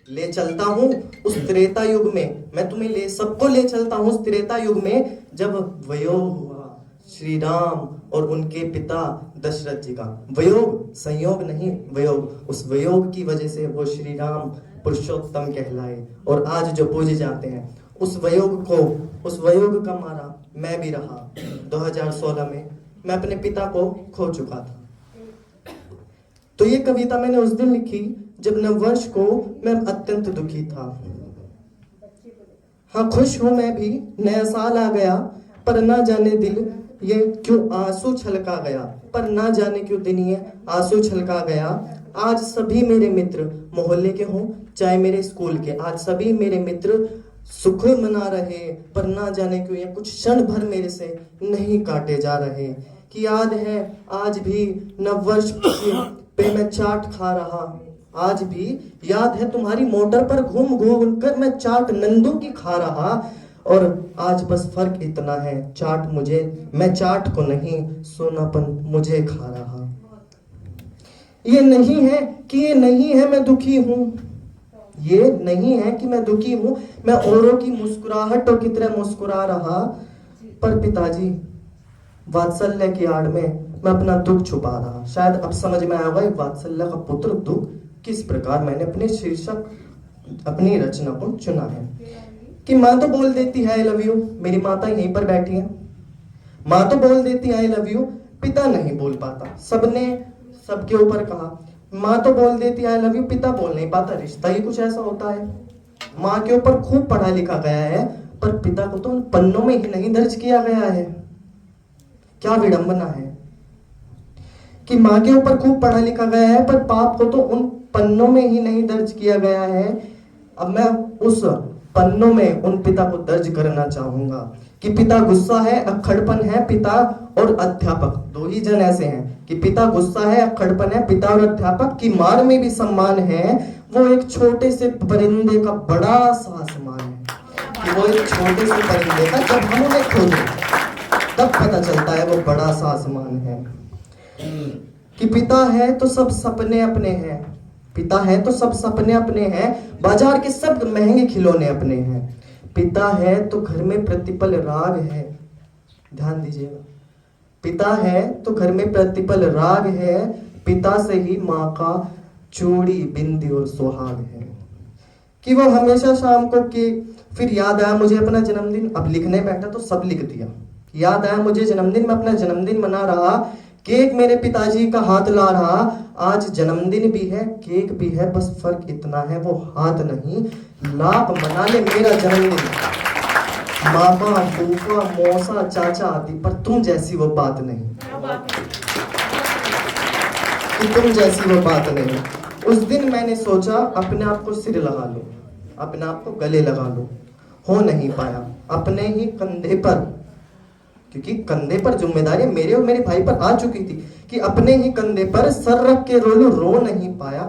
ले चलता हूँ उस त्रेता युग में, मैं तुम्हें सबको ले चलता हूँ उस त्रेता युग में जब वयोग हुआ श्री राम और उनके पिता दशरथ जी का। वयोग संयोग नहीं, वयोग, उस वयोग की वजह से वो श्री राम पुरुषोत्तम कहलाए और आज जो पूजे जाते हैं उस वयोग का मारा मैं भी रहा। 2016 में मैं अपने पिता को खो चुका था। तो ये कविता मैंने उस दिन लिखी जब नववर्ष को मैं अत्यंत दुखी था। हाँ, खुश हूं मैं भी, नया साल आ गया, पर ना जाने दिल ये क्यों आंसू छलका गया, पर ना जाने क्यों दिन ये आंसू छलका गया। आज सभी मेरे मित्र मोहल्ले के हों चाहे मेरे स्कूल के, आज सभी मेरे मित्र सुख मना रहे, पर ना जाने क्यों ये कुछ क्षण भर मेरे से नहीं काटे जा रहे। कि याद है आज भी नववर्ष पे मैं चाट खा रहा, आज भी याद है तुम्हारी मोटर पर घूम घूम कर मैं चाट नंदू की खा रहा। और आज बस फर्क इतना है, मैं चाट को नहीं, सोनापन मुझे खा रहा। ये नहीं है मैं दुखी हूं, ये नहीं है कि मैं दुखी हूं, मैं औरों की मुस्कुराहटों की तरह मुस्कुरा रहा। पर पिताजी वात्सल्य की आड़ में मैं अपना दुख छुपा रहा। शायद अब समझ में आया होगा वात्सल्य का पुत्र दुख किस प्रकार मैंने अपने शीर्षक, अपनी रचना को चुना है। कि माँ तो बोल देती है आई लव यू, मेरी माता यहीं पर बैठी है, माँ तो बोल देती है आई लव यू, पिता नहीं बोल पाता। सबने सबके ऊपर कहा, माँ तो बोल देती है आई लव यू, पिता बोल नहीं पाता। रिश्ता ही कुछ ऐसा होता है। माँ के ऊपर खूब पढ़ा लिखा गया है पर पिता को तो उन पन्नों में ही नहीं दर्ज किया गया है। क्या विडंबना है कि माँ के ऊपर खूब पढ़ा लिखा गया है पर पाप को तो उन पन्नों में ही नहीं दर्ज किया गया है। अब मैं उस पन्नों में उन पिता को दर्ज करना चाहूंगा कि पिता गुस्सा है, अक्खड़पन है, पिता और अध्यापक दो ही जन ऐसे हैं कि पिता गुस्सा है, अक्खड़पन है, पिता और अध्यापक की मार में भी सम्मान है। वो एक छोटे से परिंदे का बड़ा सा आसमान है कि वो एक छोटे से परिंदे का, जब हम उन्हें खोजें तब पता चलता है वो बड़ा सा आसमान है। कि पिता है तो सब सपने अपने हैं, पिता है तो सब सपने अपने हैं, बाजार के सब महंगे खिलौने अपने हैं। पिता है तो घर में प्रतिपल राग है, ध्यान दीजिएगा, पिता है तो घर में प्रतिपल राग है, पिता से ही माँ का चूड़ी बिंदी और सुहाग है। कि वो हमेशा शाम को कि फिर याद आया मुझे अपना जन्मदिन, अब लिखने बैठा तो सब लिख दिया। याद आया मुझे जन्मदिन, मैं अपना जन्मदिन मना रहा, केक मेरे पिताजी का हाथ ला रहा। आज जन्मदिन भी है, केक भी है, बस फर्क इतना है वो हाथ नहीं, लाप मना ले मेरा जन्मदिन। मामा, फूफा, मौसा, चाचा आदि, पर तुम जैसी वो बात नहीं, कि तुम जैसी वो बात नहीं। उस दिन मैंने सोचा अपने आप को सिर लगा लो, अपने आप को गले लगा लो, हो नहीं पाया। अपने ही कंधे पर, क्योंकि कंधे पर जिम्मेदारी मेरे और मेरे भाई पर आ चुकी थी, कि अपने ही कंधे पर सर रख के रो लो, रो नहीं पाया।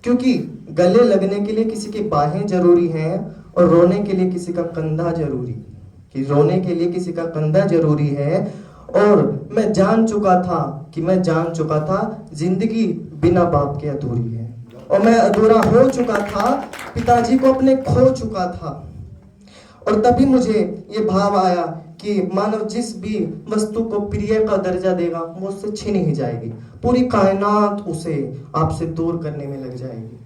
क्योंकि गले लगने के लिए किसी की बाहें जरूरी हैं और रोने के लिए किसी का कंधा जरूरी, कि रोने के लिए किसी का कंधा जरूरी है। और मैं जान चुका था जिंदगी बिना बाप के अधूरी है, और मैं अधूरा हो चुका था, पिताजी को अपने खो चुका था। और तभी मुझे ये भाव आया कि मानव जिस भी वस्तु को प्रिय का दर्जा देगा वो उससे छीन ही जाएगी, पूरी कायनात उसे आपसे दूर करने में लग जाएगी,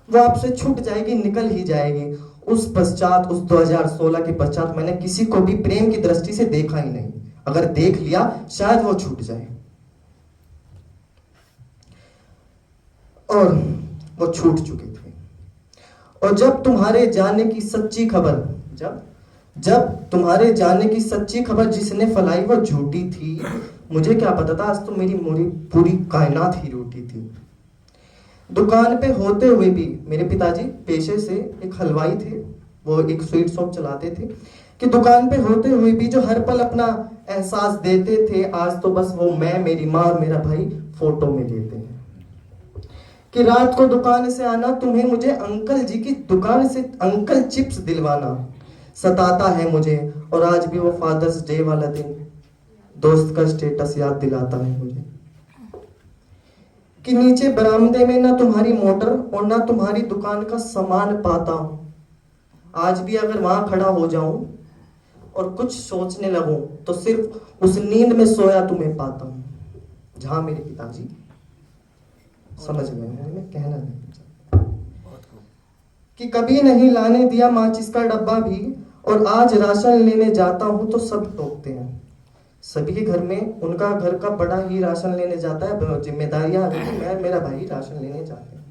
वो आपसे छूट जाएगी, निकल ही जाएगी। उस 2016 के पश्चात मैंने किसी को भी प्रेम की दृष्टि से देखा ही नहीं, अगर देख लिया शायद वो छूट जाए, और वो छूट चुके थे। और जब तुम्हारे जाने की सच्ची खबर, जब तुम्हारे जाने की सच्ची खबर जिसने फैलाई वो झूठी थी, मुझे क्या पता था आज तो मेरी पूरी कायनात ही रूठी थी। दुकान पे होते हुए भी, मेरे पिताजी पेशे से एक हलवाई थे, वो एक स्वीट शॉप चलाते थे, कि दुकान पे होते हुए भी जो हर पल अपना एहसास देते थे, आज तो बस वो मैं, मेरी माँ और मेरा भाई फोटो में लेते हैं। कि रात को दुकान से आना, तुम्हें मुझे अंकल जी की दुकान से अंकल चिप्स दिलवाना सताता है मुझे, और आज भी वो फादर्स डे वाला दिन दोस्त का स्टेटस याद दिलाता है मुझे। कि नीचे बरामदे में ना तुम्हारी मोटर और ना तुम्हारी दुकान का सामान पाता हूं। आज भी अगर वहां खड़ा हो जाऊं और कुछ सोचने लगूं तो सिर्फ उस नींद में सोया तुम्हें पाता हूं जहां मेरे पिताजी समझ गए हैं, मैं कहना नहीं चाहता कि कभी नहीं लाने दिया माचिस का डब्बा भी, और आज राशन लेने जाता हूं तो सब टोकते हैं। सभी के घर में उनका घर का बड़ा ही राशन लेने जाता है, जिम्मेदारियां आ गई, मैं मेरा भाई राशन लेने जाते हैं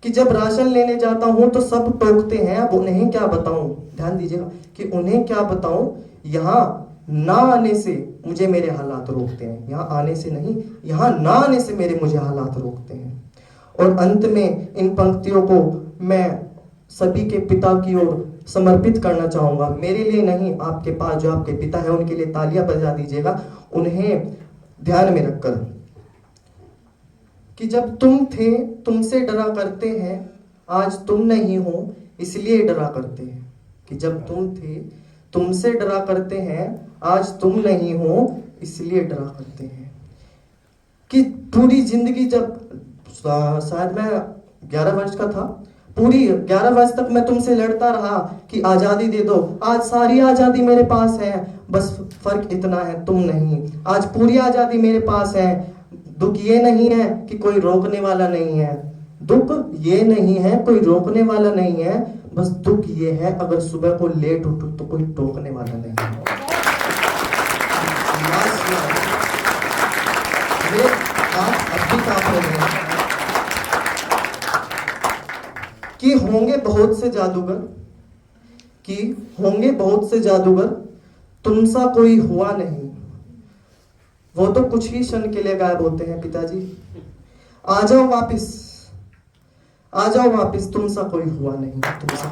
कि जब राशन लेने जाता हूं तो सब टोकते हैं। अब उन्हें क्या बताऊं, ध्यान दीजिएगा कि उन्हें क्या बताऊं, यहाँ ना आने से मुझे मेरे हालात रोकते हैं, यहाँ आने से नहीं, यहाँ ना आने से मेरे मुझे हालात रोकते हैं। और अंत में इन पंक्तियों को मैं सभी के पिता की ओर समर्पित करना चाहूंगा, मेरे लिए नहीं, आपके पास जो आपके पिता है उनके लिए तालियां बजा दीजिएगा, उन्हें ध्यान में रखकर कि जब तुम थे तुमसे डरा करते हैं, आज तुम नहीं हो इसलिए डरा करते हैं। कि जब तुम थे तुमसे डरा करते हैं, आज तुम नहीं हो इसलिए डरा करते हैं। कि पूरी जिंदगी, जब शायद मैं 11 वर्ष का था, पूरी 11 वर्ष तक मैं तुमसे लड़ता रहा कि आजादी दे दो। आज सारी आजादी मेरे पास है, बस फर्क इतना है तुम नहीं। आज पूरी आजादी मेरे पास है, दुख ये नहीं है कि कोई रोकने वाला नहीं है, दुख ये नहीं है कोई रोकने वाला नहीं है, बस दुख ये है अगर सुबह को लेट उठो तो कोई टोकने वाला नहीं है। ये बात अब भी कांप रही है कि होंगे बहुत से जादूगर, कि होंगे बहुत से जादूगर, तुम सा कोई हुआ नहीं, वो तो कुछ ही क्षण के लिए गायब होते हैं। पिताजी आ जाओ वापिस, आ जाओ वापिस, तुम सा कोई हुआ नहीं, तुम सा